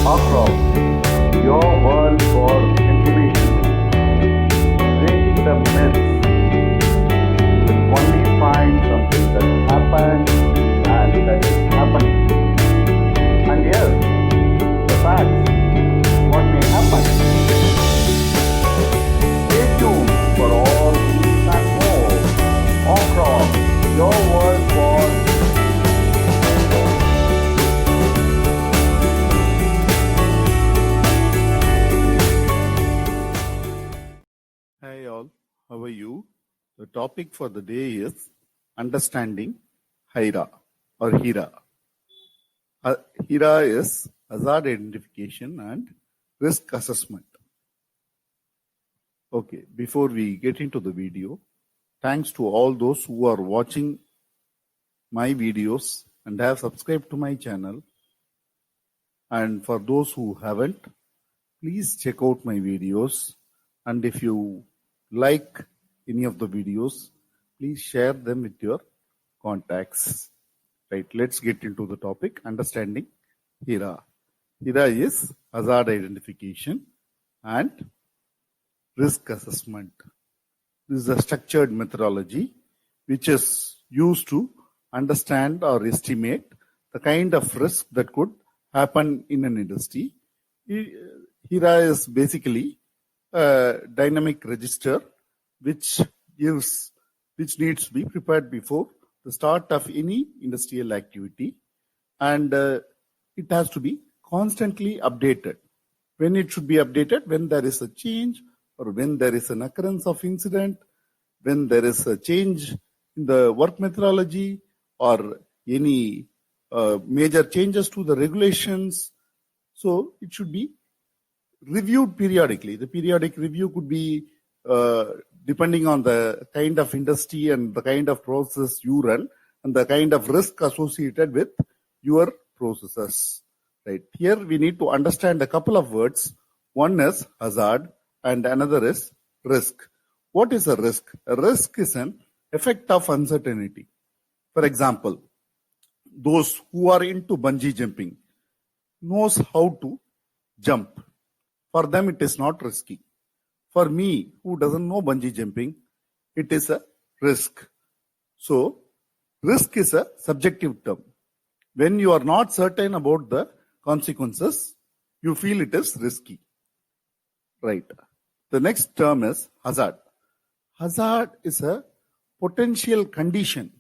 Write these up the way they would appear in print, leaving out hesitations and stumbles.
Across your world for information, breaking the myths, you will only find something that happened and that is happening. And yes, the facts, what may happen. Stay tuned for all these and more. Across your world for Hi all, how are you? The topic for the day is understanding HIRA or HIRA. HIRA is hazard identification and risk assessment. Okay, before we get into the video, thanks to all those who are watching my videos and have subscribed to my channel. And for those who haven't, please check out my videos. And if you like any of the videos, please share them with your contacts. Right, let's get into the topic, understanding HIRA. HIRA is hazard identification and risk assessment. This is a structured methodology which is used to understand or estimate the kind of risk that could happen in an industry. HIRA is basically a dynamic register which needs to be prepared before the start of any industrial activity, and it has to be constantly updated. When it should be updated? When there is a change or when there is an occurrence of incident, when there is a change in the work methodology or any major changes to the regulations. So it should be reviewed periodically. The periodic review could be depending on the kind of industry and the kind of process you run and the kind of risk associated with your processes. Right. Here we need to understand a couple of words. One is hazard and another is risk. What is a risk? A risk is an effect of uncertainty. For example, those who are into bungee jumping knows how to jump. For them, it is not risky. For me, who doesn't know bungee jumping, it is a risk. So, risk is a subjective term. When you are not certain about the consequences, you feel it is risky. Right. The next term is hazard. Hazard is a potential condition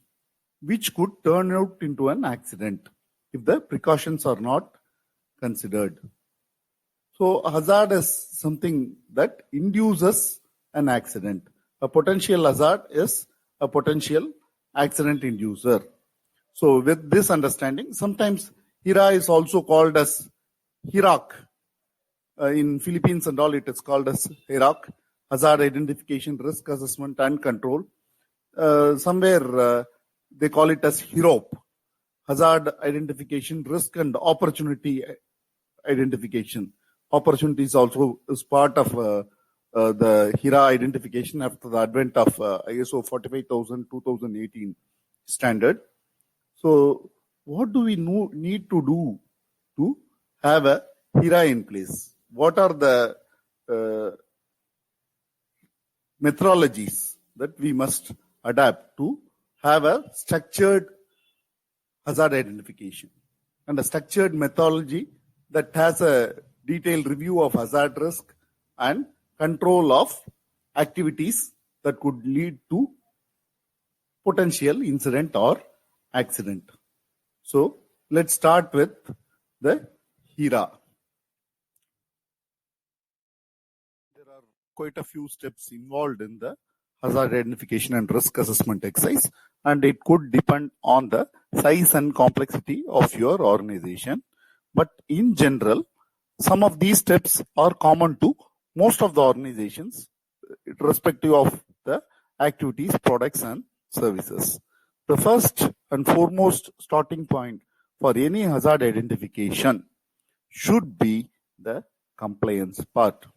which could turn out into an accident if the precautions are not considered. So hazard is something that induces an accident. A potential hazard is a potential accident inducer. So with this understanding, sometimes HIRA is also called as HIRAC. In Philippines and all, it is called as HIRAC, Hazard Identification, Risk Assessment and Control. Somewhere they call it as HIROP, Hazard Identification, Risk and Opportunity Identification. Opportunities also is part of the HIRA identification after the advent of ISO 45000 2018 standard. So what do we need to do to have a HIRA in place? What are the methodologies that we must adapt to have a structured hazard identification and a structured methodology that has a detailed review of hazard risk and control of activities that could lead to potential incident or accident. So let's start with the HIRA. There are quite a few steps involved in the hazard identification and risk assessment exercise, and it could depend on the size and complexity of your organization. But in general, some of these steps are common to most of the organizations, irrespective of the activities, products, and services. The first and foremost starting point for any hazard identification should be the compliance part.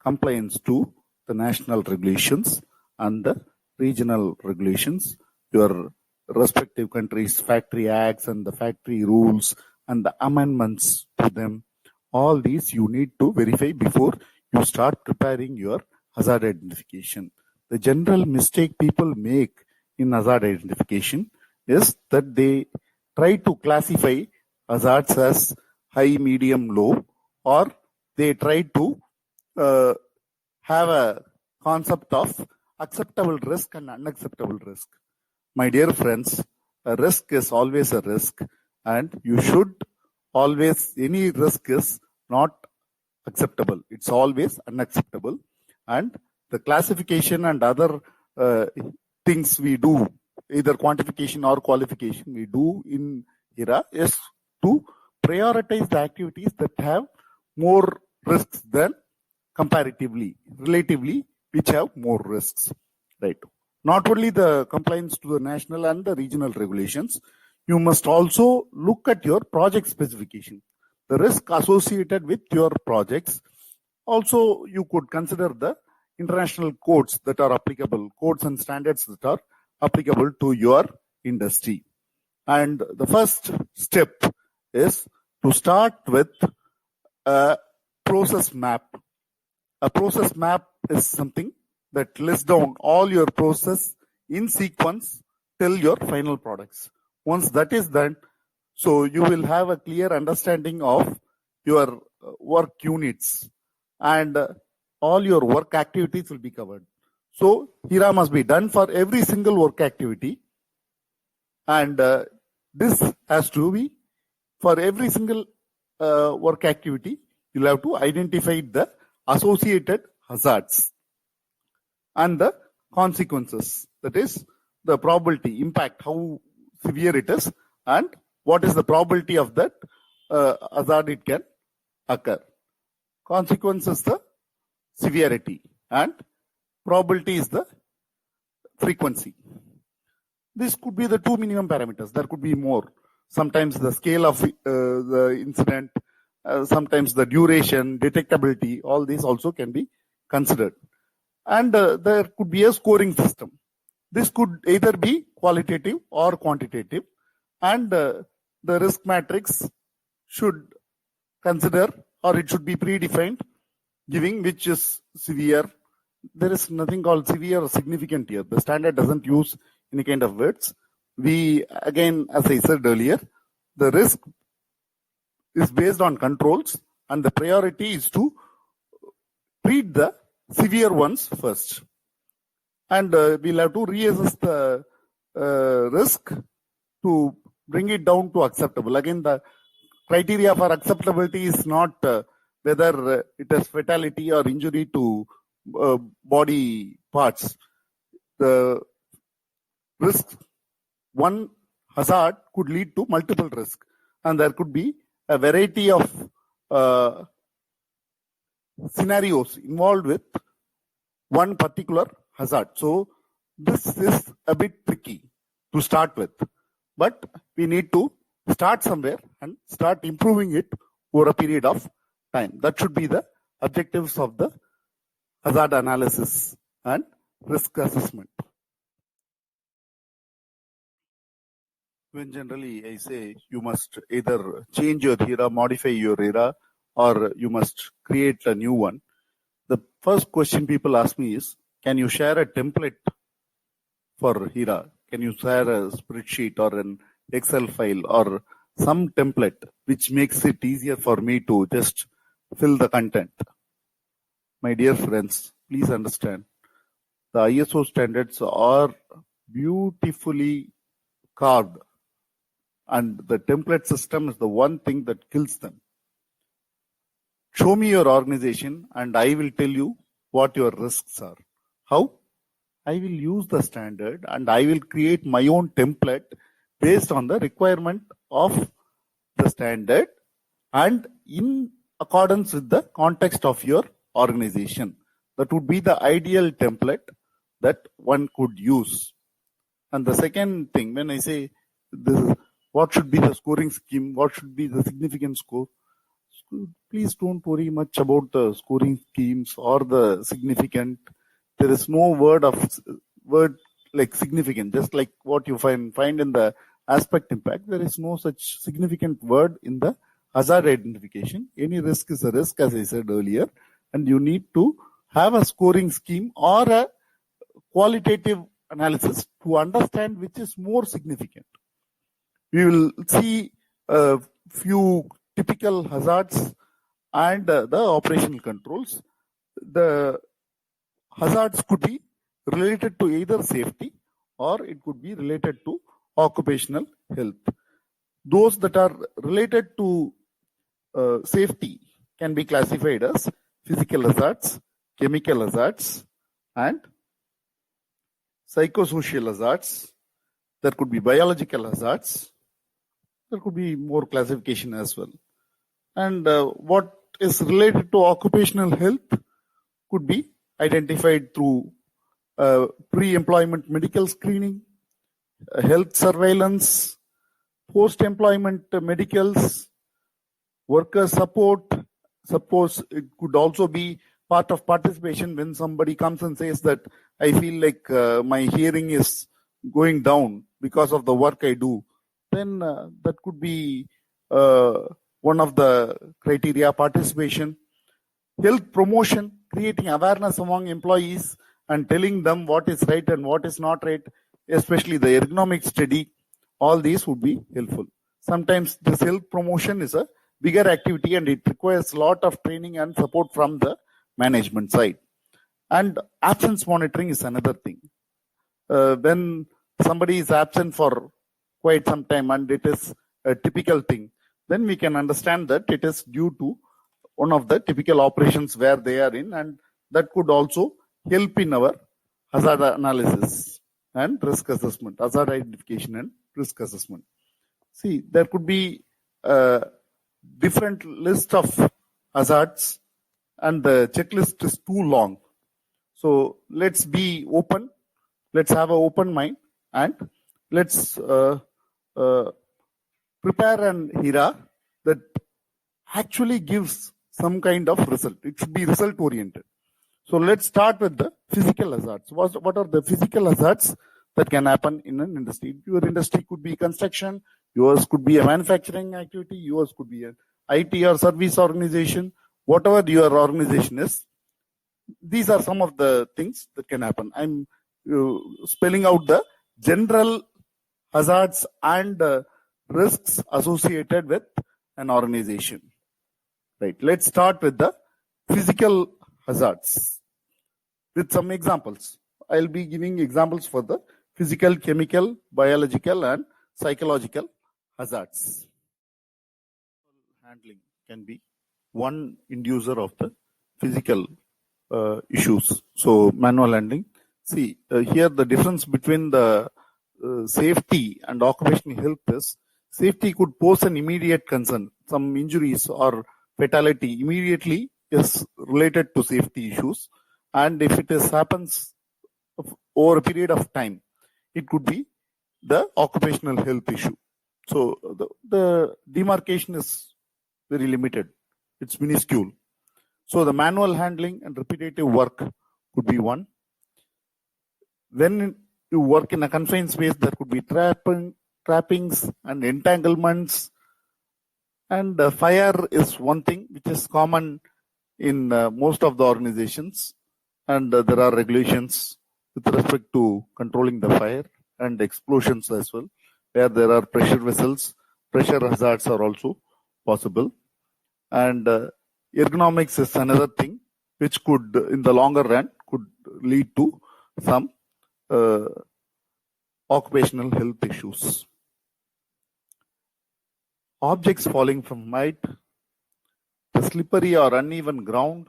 Compliance to the national regulations and the regional regulations, your respective countries' factory acts and the factory rules and the amendments to them, All these you need to verify before you start preparing your hazard identification. The general mistake people make in hazard identification is that they try to classify hazards as high, medium, low, or they try to have a concept of acceptable risk and unacceptable risk. My dear friends, a risk is always a risk, and you should always, any risk is not acceptable. It's always unacceptable. And the classification and other things we do, either quantification or qualification we do in HERA, is to prioritize the activities that have more risks than comparatively, relatively, which have more risks, right? Not only the compliance to the national and the regional regulations, you must also look at your project specification, the risk associated with your projects. Also, you could consider the international codes that are applicable, codes and standards that are applicable to your industry. And the first step is to start with a process map. A process map is something that lists down all your process in sequence till your final products. Once that is done, so you will have a clear understanding of your work units, and all your work activities will be covered. So HERA must be done for every single work activity, and this has to be for every single work activity. You'll have to identify the associated hazards and the consequences, that is the probability, impact, how severe it is, and what is the probability of that hazard it can occur. Consequence is the severity and probability is the frequency. This could be the two minimum parameters. There could be more. Sometimes the scale of the incident, sometimes the duration, detectability, all these also can be considered. And there could be a scoring system. This could either be qualitative or quantitative, and the risk matrix should consider, or it should be predefined, giving which is severe. There is nothing called severe or significant here. The standard doesn't use any kind of words. We, again, as I said earlier, the risk is based on controls, and the priority is to treat the severe ones first. And we'll have to reassess the risk to bring it down to acceptable. Again, the criteria for acceptability is not whether it is fatality or injury to body parts. The risk, one hazard could lead to multiple risks, and there could be a variety of scenarios involved with one particular hazard. So this is a bit tricky to start with, but we need to start somewhere and start improving it over a period of time. That should be the objectives of the hazard analysis and risk assessment. When generally I say you must either change your HERA, modify your HERA, or you must create a new one, the first question people ask me is, can you share a template for HERA? Can you share a spreadsheet or an Excel file or some template which makes it easier for me to just fill the content? My dear friends, please understand, the ISO standards are beautifully carved, and the template system is the one thing that kills them. Show me your organization and I will tell you what your risks are. How? I will use the standard and I will create my own template based on the requirement of the standard and in accordance with the context of your organization. That would be the ideal template that one could use. And the second thing, when I say this, what should be the scoring scheme, what should be the significant score, please don't worry much about the scoring schemes or the significant. There is no word like significant, just like what you find in the aspect impact. There is no such significant word in the hazard identification. Any risk is a risk, as I said earlier, and you need to have a scoring scheme or a qualitative analysis to understand which is more significant. We will see a few typical hazards and the operational controls. The hazards could be related to either safety or it could be related to occupational health. Those that are related to safety can be classified as physical hazards, chemical hazards, and psychosocial hazards. There could be biological hazards. There could be more classification as well. And what is related to occupational health could be identified through pre-employment medical screening, health surveillance, post-employment medicals, worker support. Suppose it could also be part of participation when somebody comes and says that I feel like my hearing is going down because of the work I do. Then that could be one of the criteria: participation. Health promotion, creating awareness among employees and telling them what is right and what is not right, especially the ergonomic study. All these would be helpful. Sometimes this health promotion is a bigger activity and it requires a lot of training and support from the management side. And absence monitoring is another thing. When somebody is absent for quite some time and it is a typical thing, then we can understand that it is due to one of the typical operations where they are in, and that could also help in our hazard analysis and risk assessment, hazard identification and risk assessment. See, there could be a different list of hazards and the checklist is too long. So let's be open, let's have an open mind, and let's prepare an HERA that actually gives some kind of result. It should be result oriented. So let's start with the physical hazards. What are the physical hazards that can happen in an industry? Your industry could be construction, yours could be a manufacturing activity, yours could be an IT or service organization, whatever your organization is. These are some of the things that can happen. I'm spelling out the general hazards and risks associated with an organization. Right. Let's start with the physical hazards with some examples. I'll be giving examples for the physical, chemical, biological, and psychological hazards. Handling can be one inducer of the physical issues. So manual handling. See, here the difference between the safety and occupational health is safety could pose an immediate concern. Some injuries or fatality immediately is related to safety issues, and if it happens over a period of time, it could be the occupational health issue. So the demarcation is very limited, it's minuscule. So the manual handling and repetitive work could be one. When you work in a confined space, there could be trappings and entanglements. And fire is one thing which is common in most of the organizations, and there are regulations with respect to controlling the fire and explosions as well. Where there are pressure vessels, pressure hazards are also possible. And ergonomics is another thing which could, in the longer run, could lead to some occupational health issues. Objects falling from height, the slippery or uneven ground,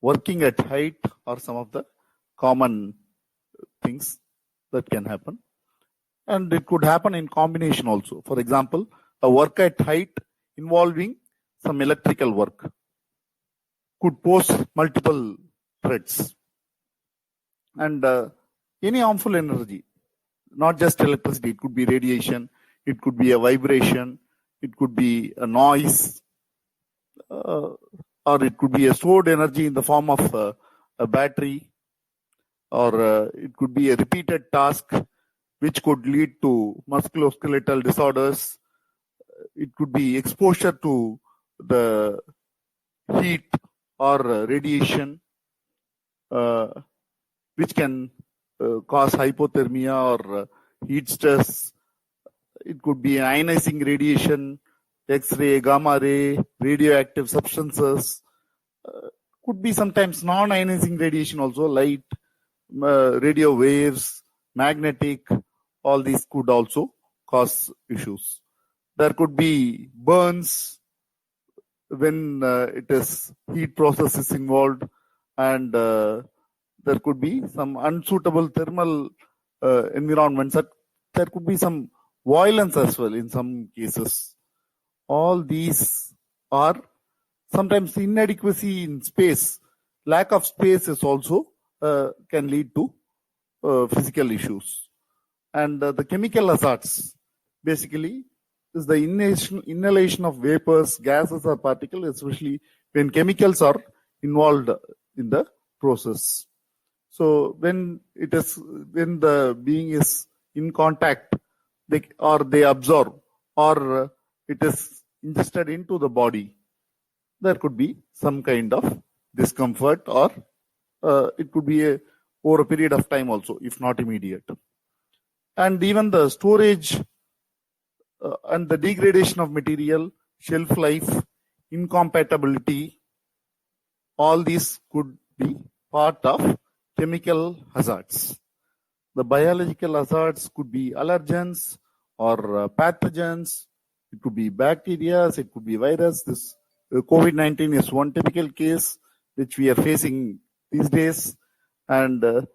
working at height are some of the common things that can happen. And it could happen in combination also. For example, a work at height involving some electrical work could pose multiple threats. And any harmful energy, not just electricity, it could be radiation, it could be a vibration, it could be a noise, or it could be a stored energy in the form of a battery, or it could be a repeated task which could lead to musculoskeletal disorders. it could be exposure to the heat or radiation, which can cause hypothermia or heat stress. It could be ionizing radiation, X-ray, gamma ray, radioactive substances. Could be sometimes non-ionizing radiation also, light, radio waves, magnetic, all these could also cause issues. There could be burns when it is heat process is involved, and there could be some unsuitable thermal environments. There could be some violence as well in some cases. All these are sometimes inadequacy in space. Lack of space is also can lead to physical issues. And the chemical hazards basically is the inhalation of vapors, gases or particles, especially when chemicals are involved in the process. So when the being is in contact, they absorb, or it is ingested into the body, there could be some kind of discomfort, or it could be over a period of time also, if not immediate. And even the storage and the degradation of material, shelf life, incompatibility, all these could be part of chemical hazards. The biological hazards could be allergens or pathogens. It could be bacteria, it could be virus. This COVID-19 is one typical case which we are facing these days. And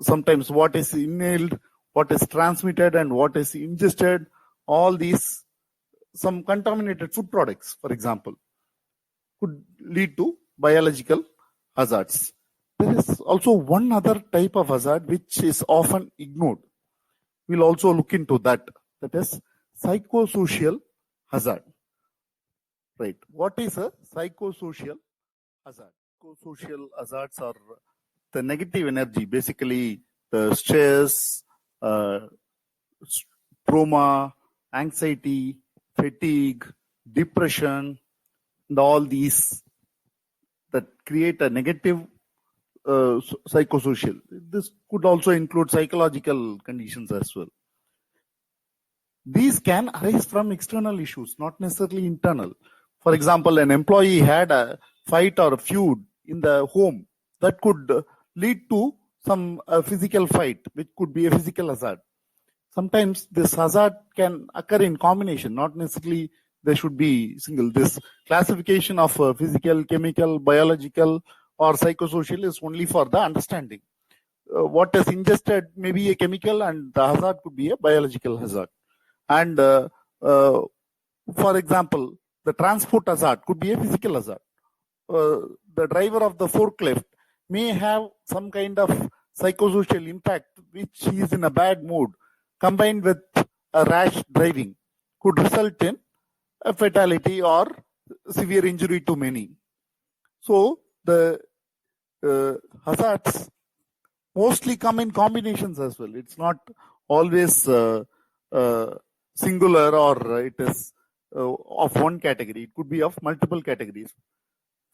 sometimes what is inhaled, what is transmitted, and what is ingested, all these, some contaminated food products, for example, could lead to biological hazards. There is also one other type of hazard which is often ignored. We'll also look into that. That is psychosocial hazard. Right. What is a psychosocial hazard? Psychosocial hazards are the negative energy, basically the stress, trauma, anxiety, fatigue, depression, and all these that create a negative psychosocial. This could also include psychological conditions as well. These can arise from external issues, not necessarily internal. For example, an employee had a fight or a feud in the home that could lead to some physical fight, which could be a physical hazard. Sometimes this hazard can occur in combination, not necessarily there should be single. This classification of physical, chemical, biological, or psychosocial is only for the understanding. What is ingested may be a chemical, and the hazard could be a biological hazard. And for example, the transport hazard could be a physical hazard. The driver of the forklift may have some kind of psychosocial impact, which he is in a bad mood, combined with a rash driving, could result in a fatality or severe injury to many. So the hazards mostly come in combinations as well. It's not always singular, or it is of one category. It could be of multiple categories.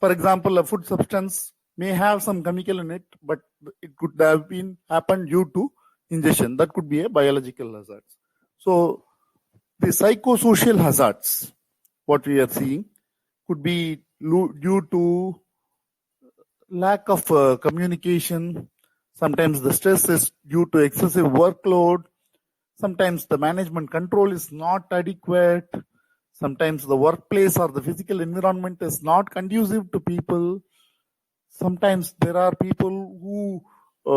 For example, a food substance may have some chemical in it, but it could have been happened due to ingestion. That could be a biological hazard. So the psychosocial hazards, what we are seeing, could be due to lack of communication. Sometimes the stress is due to excessive workload. Sometimes the management control is not adequate. Sometimes the workplace or the physical environment is not conducive to people. Sometimes there are people who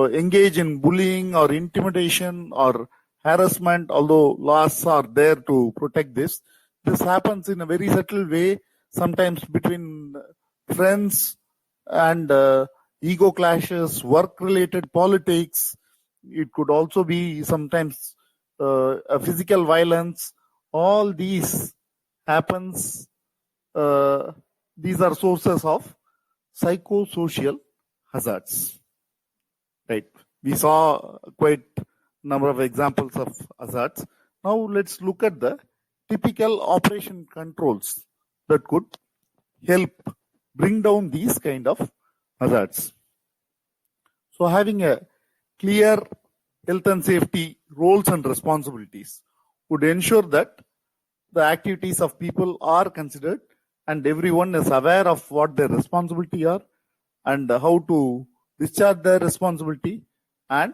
engage in bullying or intimidation or harassment, although laws are there to protect this. This happens in a very subtle way, sometimes between friends, and ego clashes, work-related politics. It could also be sometimes a physical violence. All these happens. These are sources of psychosocial hazards. Right. We saw quite a number of examples of hazards. Now let's look at the typical operation controls that could help bring down these kind of hazards. So having a clear health and safety roles and responsibilities would ensure that the activities of people are considered and everyone is aware of what their responsibility are and how to discharge their responsibility and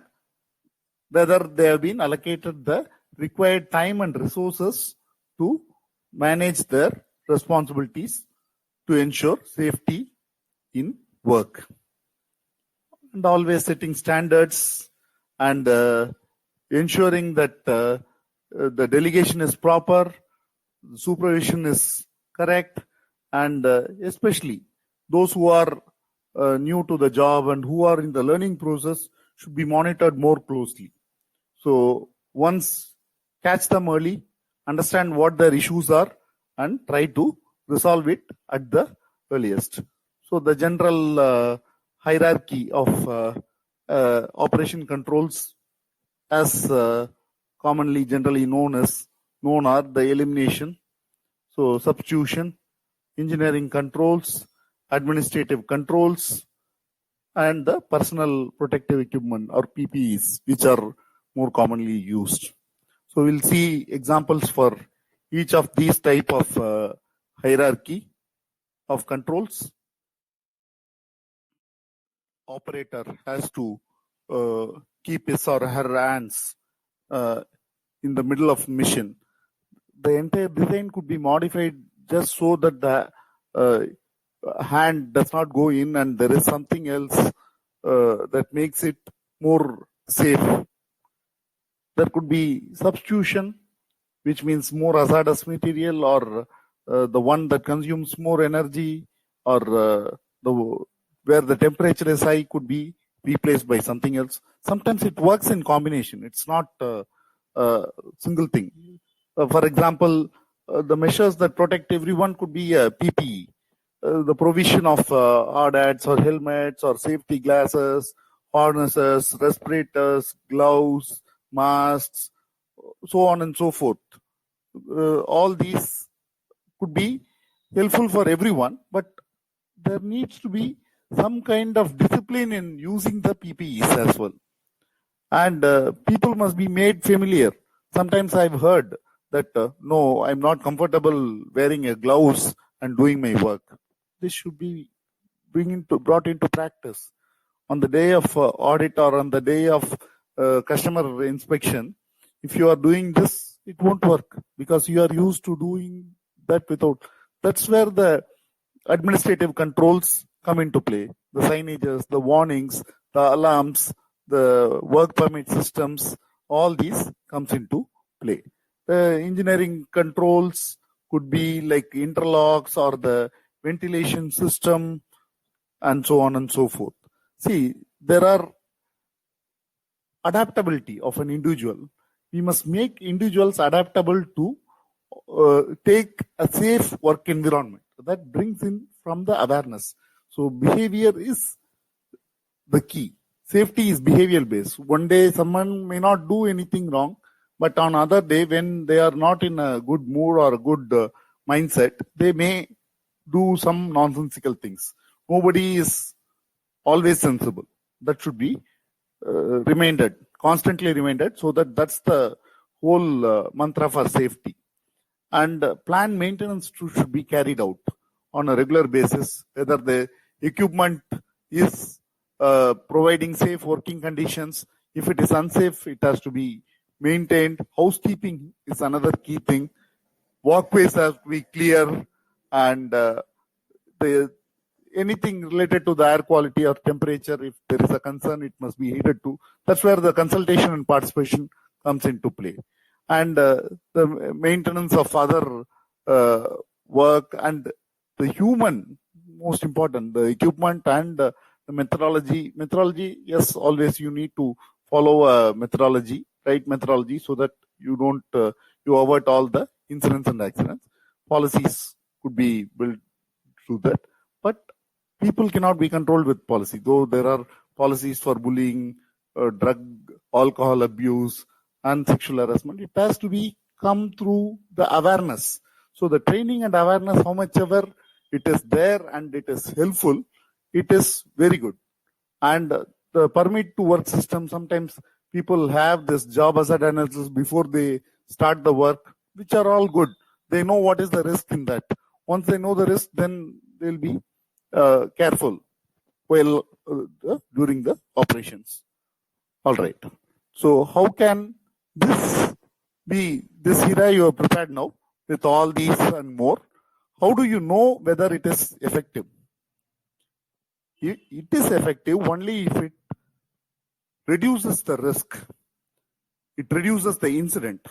whether they have been allocated the required time and resources to manage their responsibilities to ensure safety in work. And always setting standards and ensuring that the delegation is proper, supervision is correct, and especially those who are new to the job and who are in the learning process should be monitored more closely. So once catch them early, understand what their issues are, and try to resolve it at the earliest. So the general hierarchy of operation controls, as commonly generally known are the elimination, so substitution, engineering controls, administrative controls, and the personal protective equipment or PPEs, which are more commonly used. So we'll see examples for each of these type of hierarchy of controls. Operator has to keep his or her hands in the middle of mission. The entire design could be modified just so that the hand does not go in and there is something else that makes it more safe. There could be substitution, which means more hazardous material or the one that consumes more energy or where the temperature is high could be replaced by something else. Sometimes it works in combination. It's not a single thing. For example, the measures that protect everyone could be PPE. The provision of hard hats or helmets or safety glasses, harnesses, respirators, gloves, masks, so on and so forth. All these could be helpful for everyone, but there needs to be some kind of discipline in using the PPEs as well. And people must be made familiar. Sometimes I've heard that, no, I'm not comfortable wearing a gloves and doing my work. This should be brought into practice. On the day of audit or on the day of customer inspection, if you are doing this, it won't work because you are used to doing that without. That's where the administrative controls come into play. The signages, the warnings, the alarms, the work permit systems, all these comes into play. The engineering controls could be like interlocks or the ventilation system and so on and so forth. See, there are adaptability of an individual. We must make individuals adaptable to take a safe work environment. That brings in from the awareness. So behavior is the key. Safety is behavioral based. One day someone may not do anything wrong, but on other day when they are not in a good mood or a good mindset, they may do some nonsensical things. Nobody is always sensible. That should be constantly reminded, so that's the whole mantra for safety. And planned maintenance should be carried out on a regular basis, whether the equipment is providing safe working conditions. If it is unsafe, it has to be maintained. Housekeeping is another key thing. Walkways have to be clear, and anything related to the air quality or temperature, if there is a concern, it must be heeded to. That's where the consultation and participation comes into play. And the maintenance of other work and the human, most important, the equipment and the methodology. Methodology, yes, always you need to follow a methodology, right methodology, so that you don't, you avoid all the incidents and accidents. Policies could be built through that. But people cannot be controlled with policy, though there are policies for bullying, drug, alcohol abuse, and sexual harassment. It has to be come through the awareness. So the training and awareness, how much ever it is there and it is helpful, it is very good. And the permit to work system, sometimes people have this job hazard analysis before they start the work, which are all good. They know what is the risk in that. Once they know the risk, then they'll be careful while during the operations. All right. So how can this be, this HIRA you have prepared now with all these and more? How do you know whether it is effective? It is effective only if it reduces the risk. It reduces the incident.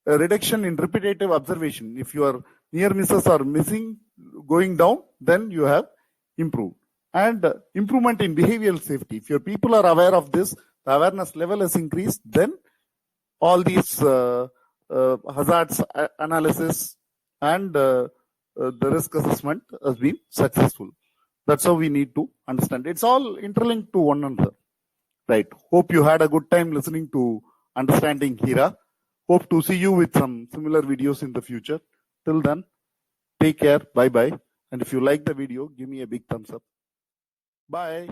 A reduction in repetitive observation. If your near misses are missing, going down, then you have improved. And improvement in behavioral safety. If your people are aware of this, the awareness level has increased, then all these hazards analysis and the risk assessment has been successful. That's how we need to understand. It's all interlinked to one another. Right. Hope you had a good time listening to Understanding HIRA. Hope to see you with some similar videos in the future. Till then, take care. Bye-bye. And if you like the video, give me a big thumbs up. Bye.